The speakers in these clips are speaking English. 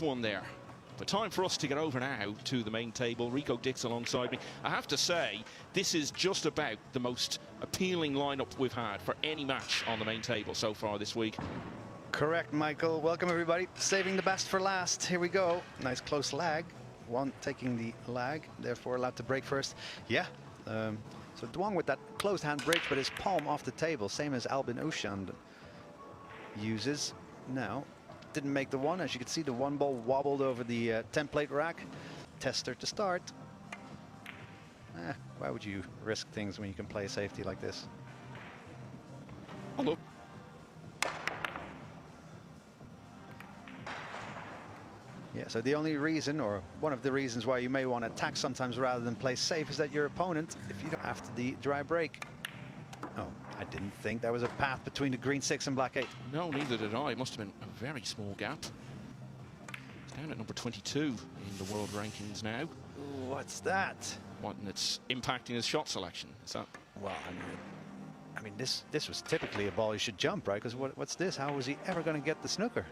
one there. But time for us to get over now to the main table. Rico Dix alongside me. I have to say, this is just about the most appealing lineup we've had for any match on the main table so far this week. Correct, Michael. Welcome, everybody. Saving the best for last. Here we go. Nice close lag. One taking the lag, therefore allowed to break first. Yeah. So Dwong with that closed hand breaks, but his palm off the table, same as Albin Oshand uses. Now, didn't make the one. As you can see, the one ball wobbled over the template rack. Tester to start. Why would you risk things when you can play safety like this? Hello. Yeah, so the only reason, or one of the reasons why you may want to attack sometimes rather than play safe, is that your opponent, if you don't after the dry break. Oh, I didn't think there was a path between the green 6 and black 8. No, neither did I. It must have been a very small gap. Down at number 22 in the world rankings now. What's that? What, and it's impacting his shot selection. Is that? Well, I mean, this was typically a ball you should jump, right? Because what's this? How was he ever going to get the snooker?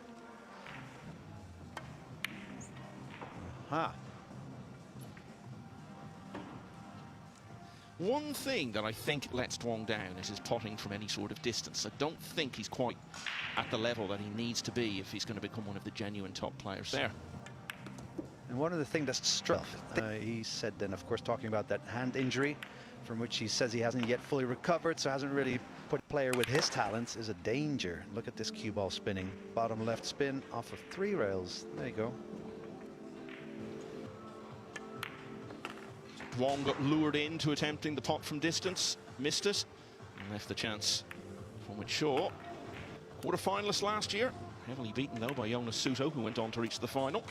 One thing that I think lets Dwong down is his potting from any sort of distance. I don't think he's quite at the level that he needs to be if he's going to become one of the genuine top players there. And one of the things that's struck, he said then, of course, talking about that hand injury, from which he says he hasn't yet fully recovered, so hasn't really put a player with his talents is a danger. Look at this cue ball spinning. Bottom left spin off of 3 rails. There you go. Dwong got lured into attempting the pot from distance, missed it, and left the chance from which Shaw. Quarter-finalist last year, heavily beaten though by Jonas Suto, who went on to reach the final.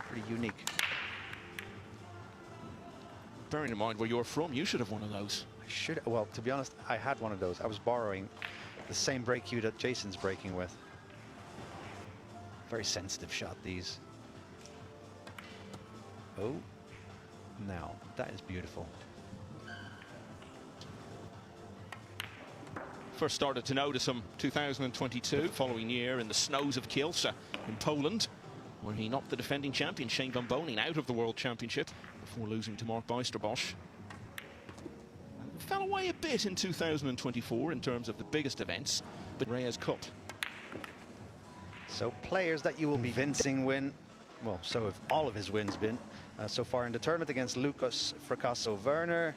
Pretty unique. Bearing in mind where you're from, you should have one of those. I should. Well, to be honest, I had one of those. I was borrowing the same break cue that Jayson's breaking with. Very sensitive shot, these. Oh. Now, that is beautiful. First started to notice him 2022, following year in the snows of Kielce in Poland, where he knocked the defending champion Shane Van Boning out of the World Championship before losing to Mark Bijsterbosch. Fell away a bit in 2024 in terms of the biggest events, but Reyes Cup. So players that you will be convincing win, well, so have all of his wins been. So far in the tournament against Lucas Fracasso-Werner.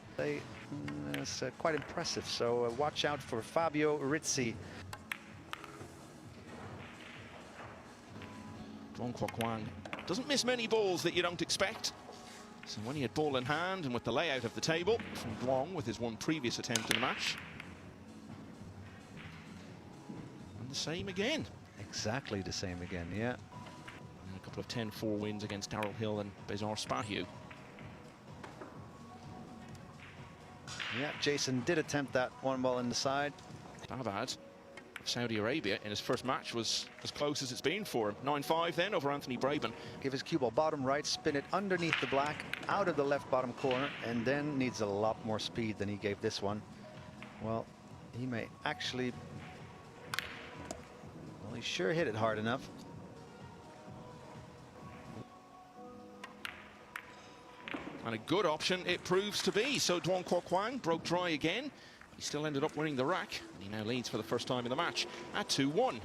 It's quite impressive, so watch out for Fabio Rizzi. Dwong Kwok-Wang doesn't miss many balls that you don't expect. So when he had ball in hand and with the layout of the table from Dwong with his one previous attempt in the match. And the same again. Exactly the same again, yeah. A couple of 10-4 wins against Darrell Hill and Bezar Spahiu. Yeah, Jayson did attempt that one ball in the side. Babad of Saudi Arabia in his first match was as close as it's been for him. 9-5 then over Anthony Braben. Give his cue ball bottom right, spin it underneath the black, out of the left bottom corner, and then needs a lot more speed than he gave this one. Well, he may actually... Well, he sure hit it hard enough. And a good option it proves to be. So Dwong Kwok-Wang broke dry again. He still ended up winning the rack. And he now leads for the first time in the match at 2-1.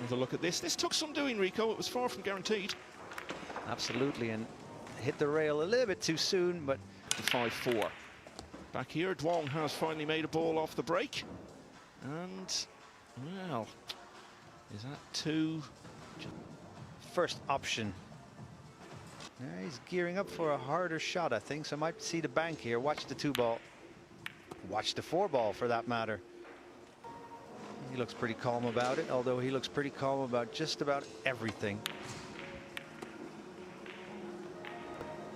Another look at this. This took some doing, Rico. It was far from guaranteed. Absolutely, and hit the rail a little bit too soon, but... 5-4. Back here, Dwong has finally made a ball off the break. And, well, is that 2? First option. Yeah, he's gearing up for a harder shot, I think, so might see the bank here. Watch the 2-ball. Watch the 4-ball, for that matter. He looks pretty calm about it, although he looks pretty calm about just about everything.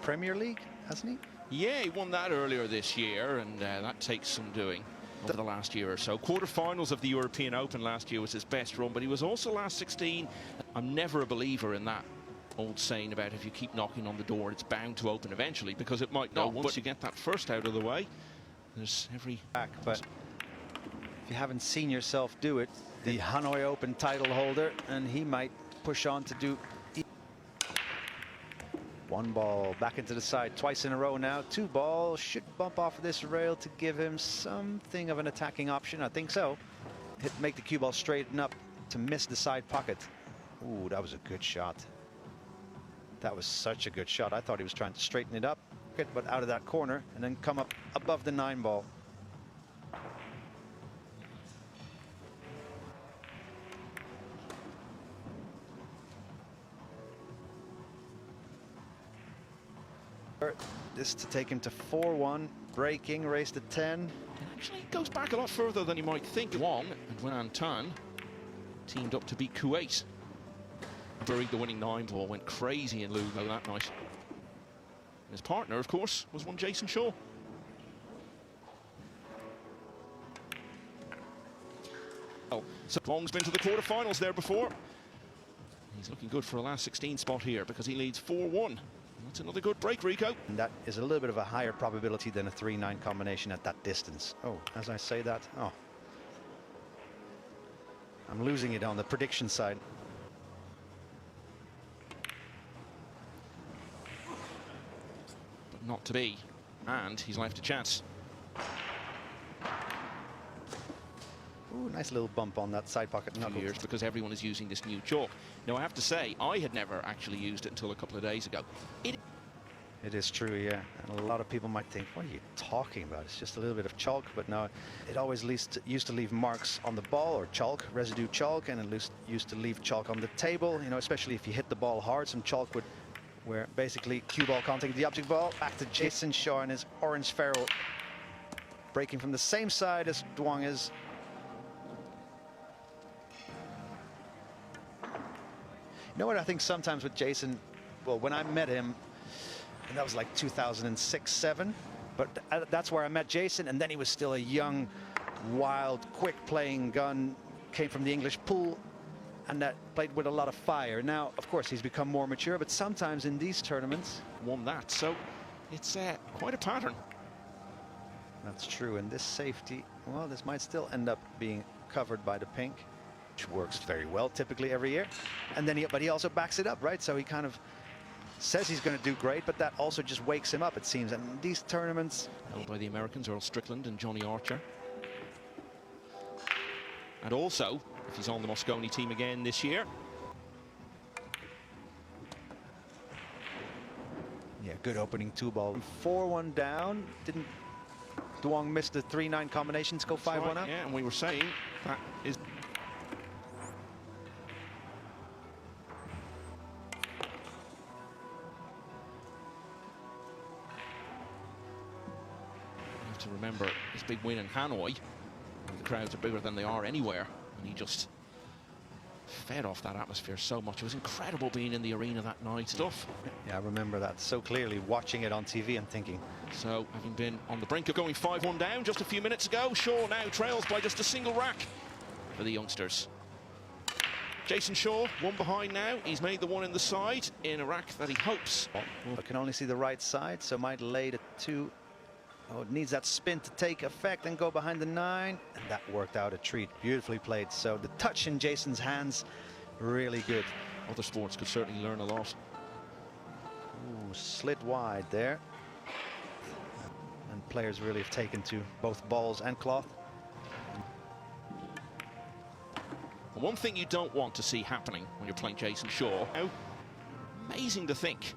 Premier League, hasn't he? Yeah, he won that earlier this year, and that takes some doing over the last year or so. Quarterfinals of the European Open last year was his best run, but he was also last 16. I'm never a believer in that old saying about if you keep knocking on the door, it's bound to open eventually, because it might not. Once you get that first out of the way, there's every... But if you haven't seen yourself do it, the Hanoi Open title holder, and he might push on to do. One ball back into the side twice in a row now. Two balls should bump off of this rail to give him something of an attacking option. I think so. Make the cue ball straighten up to miss the side pocket. Ooh, that was a good shot. That was such a good shot. I thought he was trying to straighten it up, but out of that corner and then come up above the 9 ball. This to take him to 4-1, breaking, race to 10. It actually goes back a lot further than you might think. Wong and Wen Tan teamed up to beat Kuwait. Buried the winning 9 ball, went crazy in Lugo that night. His partner, of course, was one Jayson Shaw. Oh, so Wong's been to the quarterfinals there before. He's looking good for a last 16 spot here because he leads 4-1. That's another good break, Rico. And that is a little bit of a higher probability than a 3-9 combination at that distance. Oh, as I say that, oh. I'm losing it on the prediction side. But not to be. And he's left a chance. Ooh, nice little bump on that side pocket knuckle. Years because everyone is using this new chalk. Now, I have to say, I had never actually used it until a couple of days ago. It is true, yeah. And a lot of people might think, what are you talking about? It's just a little bit of chalk, but no, it always used to leave marks on the ball, or chalk, residue chalk, and it used to leave chalk on the table, you know, especially if you hit the ball hard. Some chalk would, where basically cue ball contact the object ball. Back to Jayson Shaw and his orange ferrule, breaking from the same side as Duong is. You know what I think sometimes with Jayson, well, when I met him, and that was like 2006-07, but that's where I met Jayson, and then he was still a young, wild, quick playing gun, came from the English pool, and that played with a lot of fire. Now, of course, he's become more mature, but sometimes in these tournaments... Won that, so it's quite a pattern. That's true, and this safety, well, this might still end up being covered by the pink, which works very well typically every year. And then but he also backs it up, right? So he kind of says he's going to do great, but that also just wakes him up, it seems. And in these tournaments, held by the Americans, Earl Strickland and Johnny Archer. And also, if he's on the Mosconi team again this year. Yeah, good opening 2 ball. 4-1 down. Didn't Duong miss the 3-9 combinations, go 5-1 right, up? yeah, and we were saying that is... to remember his big win in Hanoi. The crowds are bigger than they are anywhere, and he just fed off that atmosphere so much. It was incredible being in the arena that night. Stuff. Yeah, I remember that so clearly, watching it on TV and thinking. So, having been on the brink of going 5-1 down just a few minutes ago, Shaw now trails by just a single rack for the youngsters. Jayson Shaw, one behind now. He's made the one in the side in a rack that he hopes. I can only see the right side, so might lay the 2. Oh, it needs that spin to take effect and go behind the 9. And that worked out a treat. Beautifully played. So the touch in Jayson's hands, really good. Other sports could certainly learn a lot. Ooh, slid wide there. And players really have taken to both balls and cloth. And one thing you don't want to see happening when you're playing Jayson Shaw, amazing to think,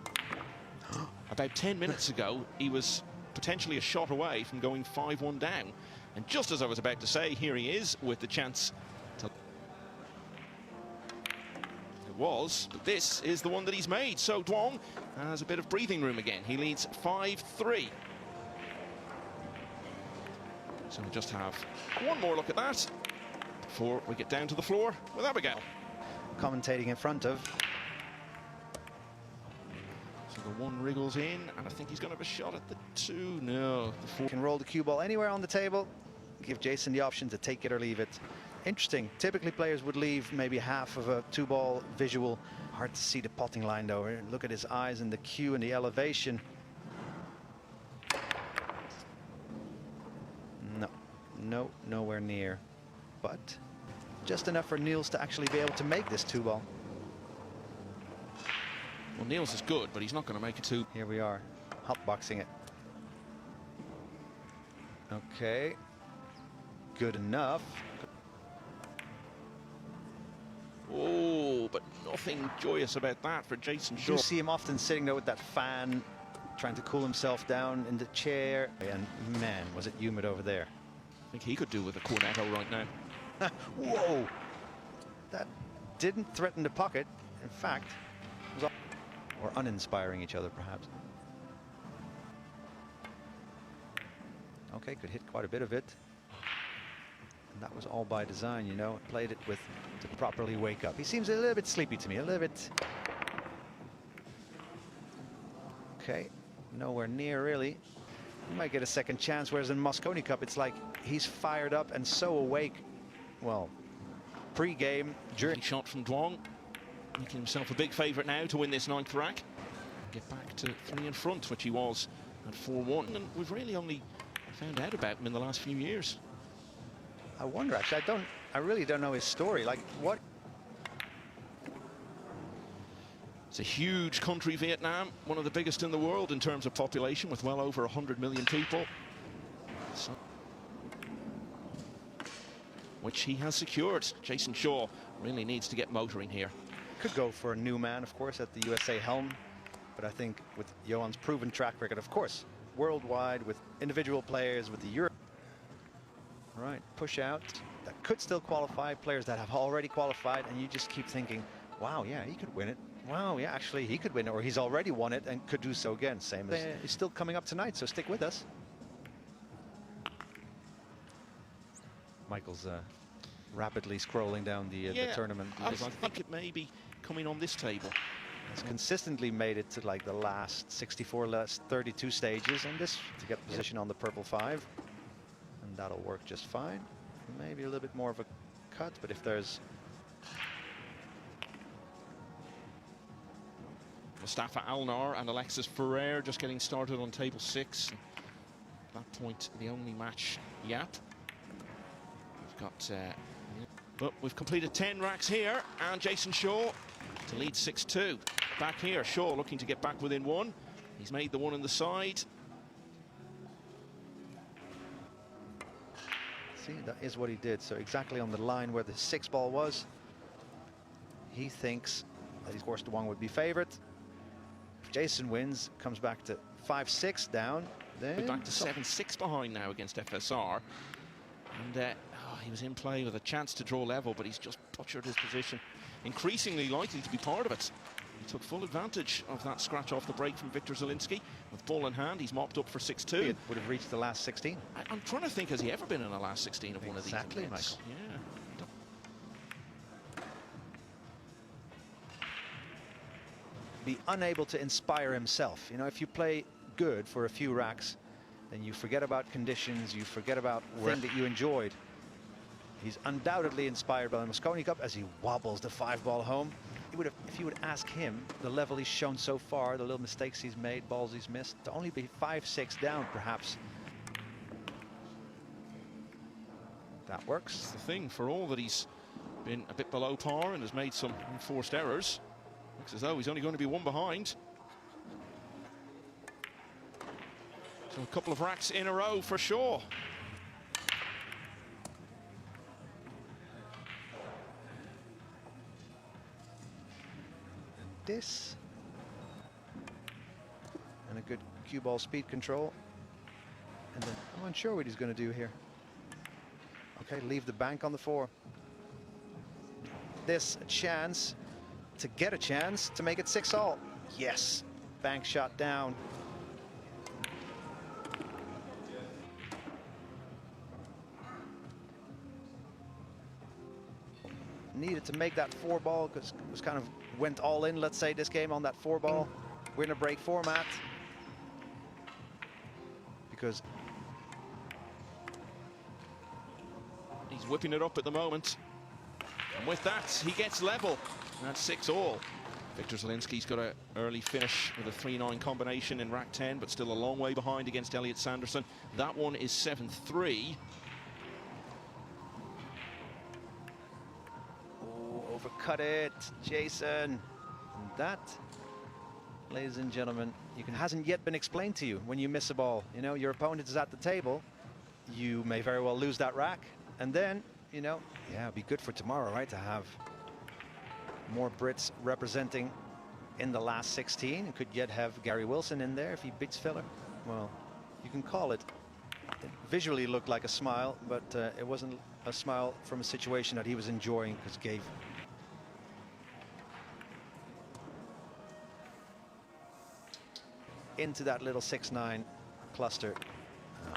about 10 minutes ago, he was potentially a shot away from going 5-1 down. And just as I was about to say, here he is with the chance to... It was, but this is the one that he's made. So Duong has a bit of breathing room again. He leads 5-3. So we'll just have one more look at that before we get down to the floor with Abigail. Commentating in front of. So the 1 wriggles in, and I think he's going to have a shot at the 2. No, the 4. Can roll the cue ball anywhere on the table. Give Jayson the option to take it or leave it. Interesting. Typically players would leave maybe half of a 2-ball visual. Hard to see the potting line though. Look at his eyes and the cue and the elevation. No, nowhere near. But just enough for Niels to actually be able to make this 2-ball. Niels is good, but he's not going to make it too. Here we are, hotboxing it. Okay, good enough. Oh, but nothing joyous about that for Jayson. You see him often sitting there with that fan, trying to cool himself down in the chair. And man, was it humid over there. I think he could do with a cornetto right now. Whoa! That didn't threaten the pocket. In fact, or uninspiring each other, perhaps. Okay, could hit quite a bit of it. And that was all by design, you know. Played it with to properly wake up. He seems a little bit sleepy to me, a little bit. Okay, nowhere near really. He might get a second chance, whereas in Mosconi Cup, it's like he's fired up and so awake. Well, pre-game, during shot from Duong, making himself a big favourite now to win this 9th rack. Get back to 3 in front, which he was at 4-1, and we've really only found out about him in the last few years. I wonder, actually, I really don't know his story. Like, what? It's a huge country, Vietnam, one of the biggest in the world in terms of population, with well over 100 million people. So, which he has secured. Jayson Shaw really needs to get motoring here. Could go for a new man, of course, at the USA helm. But I think with Johan's proven track record, of course, worldwide, with individual players, with the Europe. Right, push out. That could still qualify, players that have already qualified, and you just keep thinking, wow, yeah, he could win it. Wow, yeah, actually, he could win it, or he's already won it and could do so again. Same as he's still coming up tonight, so stick with us. Michael's rapidly scrolling down the tournament. I think it may be coming on this table. He's consistently made it to like the last 64, last 32 stages, and this to get position on the purple 5. And that'll work just fine. Maybe a little bit more of a cut, but if there's... Mustafa Alnar and Alexis Ferrer just getting started on table 6. At that point, the only match yap. We've got... but we've completed 10 racks here, and Jayson Shaw to lead 6-2. Back here, Shaw looking to get back within 1. He's made the one on the side. See, that is what he did. So exactly on the line where the 6 ball was. He thinks that, of course, the one would be favourite. If Jayson wins, comes back to 5-6 down. Then we're back to 7-6 behind now against FSR. And he was in play with a chance to draw level, but he's just butchered his position. Increasingly likely to be part of it. He took full advantage of that scratch off the break from Victor Zielinski. With ball in hand, he's mopped up for 6-2. It would have reached the last 16. I'm trying to think, has he ever been in the last 16 of one of these events? Exactly, Michael. Yeah. Be unable to inspire himself. You know, if you play good for a few racks, then you forget about conditions, you forget about things that you enjoyed. He's undoubtedly inspired by the Mosconi Cup as he wobbles the 5 ball home. If you would ask him the level he's shown so far, the little mistakes he's made, balls he's missed, to only be 5-6 down, perhaps. That works. That's the thing, for all that he's been a bit below par and has made some enforced errors, looks as though he's only going to be 1 behind. So a couple of racks in a row for sure. This and a good cue ball speed control, and then I'm unsure what he's going to do here. Okay, leave the bank on the 4. This a chance to get a chance to make it 6-all. Yes, bank shot down. Needed to make that 4 ball because it was kind of went all in, let's say, this game on that 4 ball. We're in a break format because he's whipping it up at the moment, and with that he gets level at 6-all. Victor Zielinski's got an early finish with a 3-9 combination in rack 10, but still a long way behind against Elliot Sanderson. That one is 7-3. overcut it, Jayson. And that ladies and gentlemen, hasn't yet been explained to you when you miss a ball. You know, your opponent is at the table. You may very well lose that rack. And then, you know, yeah, it'd be good for tomorrow, right? To have more Brits representing in the last 16. You could yet have Gary Wilson in there if he beats Filler. Well, you can call it. It visually looked like a smile, but it wasn't a smile from a situation that he was enjoying because Gabe. Into that little 6-9 cluster.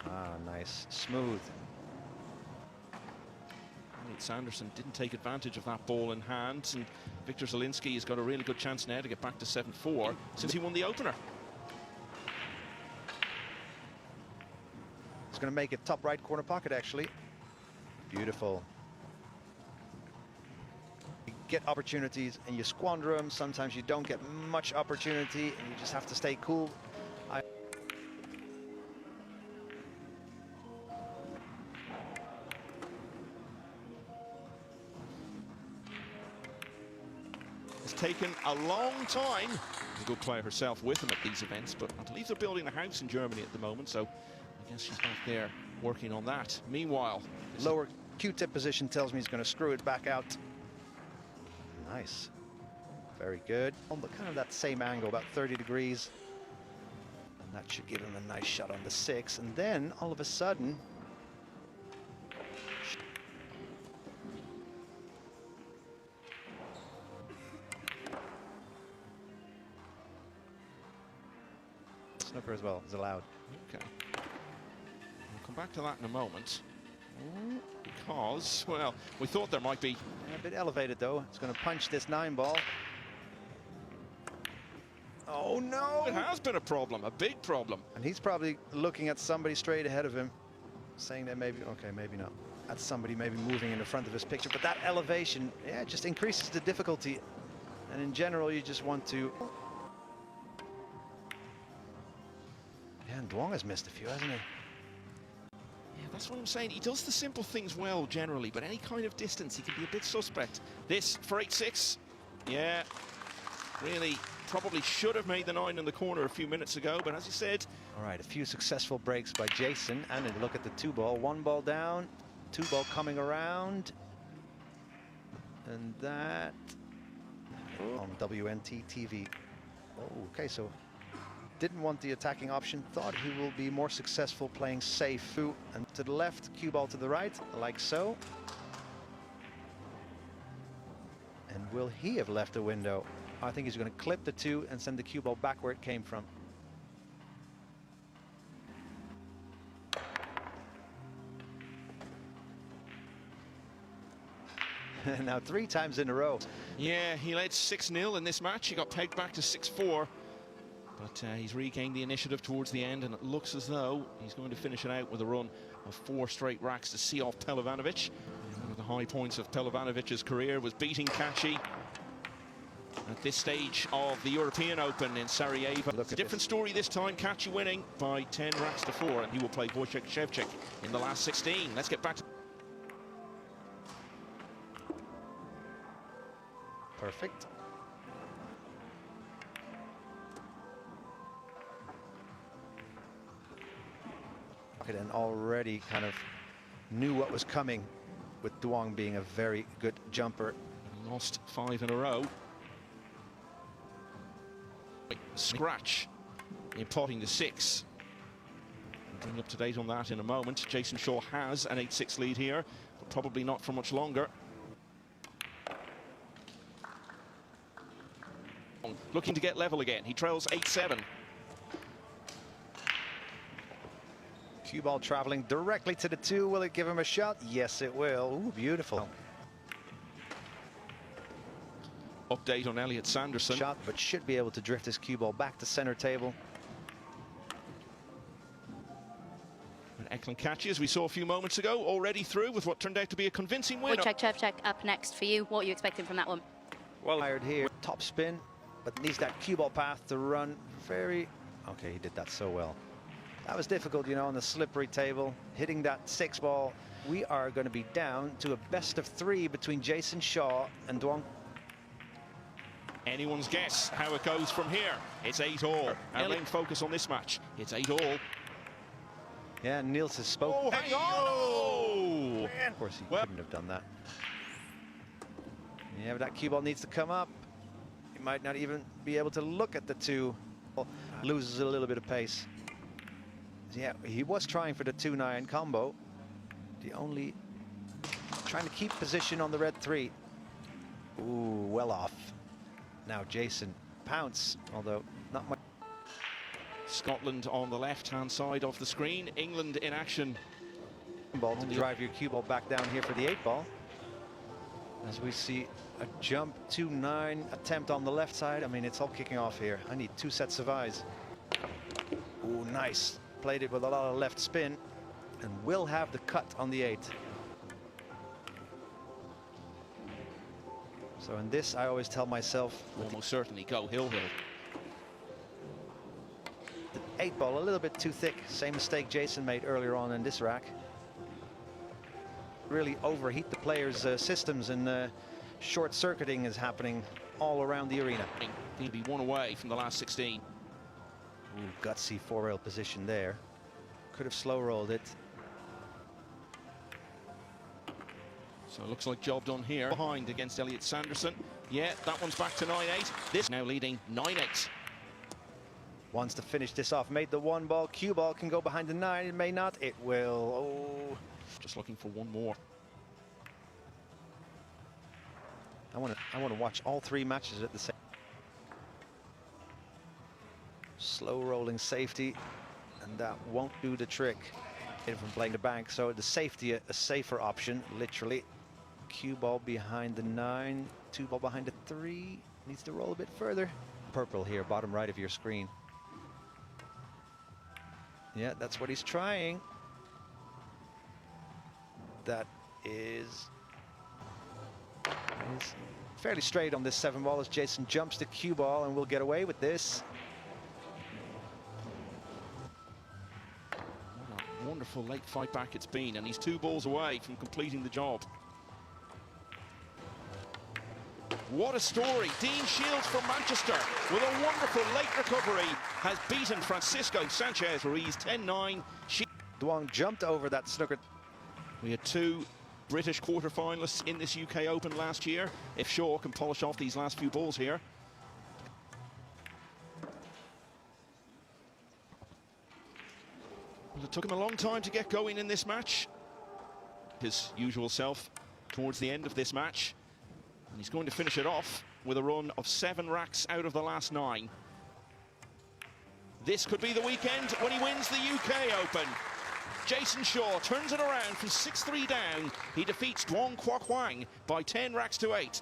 Ah, nice, smooth. Sanderson didn't take advantage of that ball in hand, and Victor Zielinski has got a really good chance now to get back to 7-4 since he won the opener. He's going to make it top right corner pocket, actually. Beautiful. You get opportunities and you squander them. Sometimes you don't get much opportunity and you just have to stay cool. It's taken a long time. She's a good player herself with him at these events, but I believe they're building a house in Germany at the moment, so I guess she's back there working on that. Meanwhile, lower Q-tip position tells me he's going to screw it back out. Nice. Very good. But kind of that same angle, about 30 degrees. And that should give him a nice shot on the 6. And then, all of a sudden... snooker as well is allowed. Okay. We'll come back to that in a moment. Because, well, we thought there might be... A bit elevated, though. It's going to punch this 9 ball. Oh, no! It has been a problem, a big problem. And he's probably looking at somebody straight ahead of him, saying that maybe, okay, maybe not. That's somebody maybe moving in the front of his picture. But that elevation, yeah, just increases the difficulty. And in general, you just want to... Yeah, and Duong has missed a few, hasn't he? Yeah, that's what I'm saying. He does the simple things well, generally, but any kind of distance, he can be a bit suspect. This for 8-6. Yeah, really, probably should have made the 9 in the corner a few minutes ago, but as you said... All right, a few successful breaks by Jayson, and then look at the 2 ball. 1 ball down, 2 ball coming around. And that... on WNT TV. Oh, okay, so... didn't want the attacking option, thought he will be more successful playing safe. And to the left, cue ball to the right, like so. And will he have left a window? I think he's going to clip the 2 and send the cue ball back where it came from. Now 3 times in a row. Yeah, he led 6-0 in this match. He got pegged back to 6-4. But he's regained the initiative towards the end, and it looks as though he's going to finish it out with a run of 4 straight racks to see off Pelovanovic. One of the high points of Pelovanovic's career was beating Kachi at this stage of the European Open in Sarajevo. It's a different story this time. Kachi winning by 10 racks to 4, and he will play Wojciech Szewczyk in the last 16. Let's get back to... Perfect. And already kind of knew what was coming with Duong being a very good jumper. Lost 5 in a row. Scratch in potting the 6. Getting up to date on that in a moment. Jayson Shaw has an 8-6 lead here, but probably not for much longer. Looking to get level again. He trails 8-7. Cue ball traveling directly to the 2. Will it give him a shot? Yes, it will. Ooh, beautiful. Update on Elliot Sanderson. Shot, but should be able to drift his cue ball back to center table. And Eklund Kachi, as we saw a few moments ago, already through with what turned out to be a convincing win. Wojciech up next for you. What are you expecting from that one? Well, fired here. Top spin, but needs that cue ball path to run very... Okay, he did that so well. That was difficult, you know, on the slippery table, hitting that 6 ball. We are going to be down to a best of 3 between Jayson Shaw and Duong. Anyone's guess how it goes from here. It's 8-all. Our main focus on this match. It's 8-all. Yeah, Niels has spoken. Oh, hang on! Of course, he couldn't have done that. Yeah, but that cue ball needs to come up. He might not even be able to look at the two. Loses a little bit of pace. Yeah, he was trying for the 2-9 combo. The only trying to keep position on the red 3. Ooh, well off. Now Jayson pounce, although not much. Scotland on the left-hand side of the screen. England in action. Ball to drive your cue ball back down here for the 8-ball. As we see a jump 2-9 attempt on the left side. I mean, it's all kicking off here. I need 2 sets of eyes. Ooh, nice. Played it with a lot of left spin and will have the cut on the 8. So in this, I always tell myself, Almost certainly go hill. the 8-ball a little bit too thick. Same mistake Jayson made earlier on in this rack. Really overheat the players' systems, and short-circuiting is happening all around the arena. He'll be one away from the last 16. Ooh, gutsy 4-rail position there. Could have slow rolled it. So it looks like job done here. Behind against Elliot Sanderson. Yeah, that one's back to 9-8. This now leading 9-8. Wants to finish this off. Made the 1-ball. Cue ball can go behind the 9. It may not. It will. Oh. Just looking for one more. I want to watch all 3 matches at the same. Slow rolling safety, and that won't do the trick from playing the bank. So the safety, a safer option, literally. Cue ball behind the 9, 2-ball behind the 3. Needs to roll a bit further. Purple here, bottom right of your screen. Yeah, that's what he's trying. That is fairly straight on this 7-ball as Jayson jumps the cue ball, and will get away with this. What a wonderful late fight back it's been, and he's 2 balls away from completing the job. What a story. Dean Shields from Manchester, with a wonderful late recovery, has beaten Francisco Sanchez-Ruiz 10-9. Duong jumped over that snooker. We had 2 British quarter-finalists in this UK Open last year. If Shaw can polish off these last few balls here. Well, it took him a long time to get going in this match. His usual self towards the end of this match. And he's going to finish it off with a run of 7 racks out of the last 9. This could be the weekend when he wins the UK Open. Jayson Shaw turns it around from 6-3 down. He defeats Duong Kwok Wang by 10 racks to 8.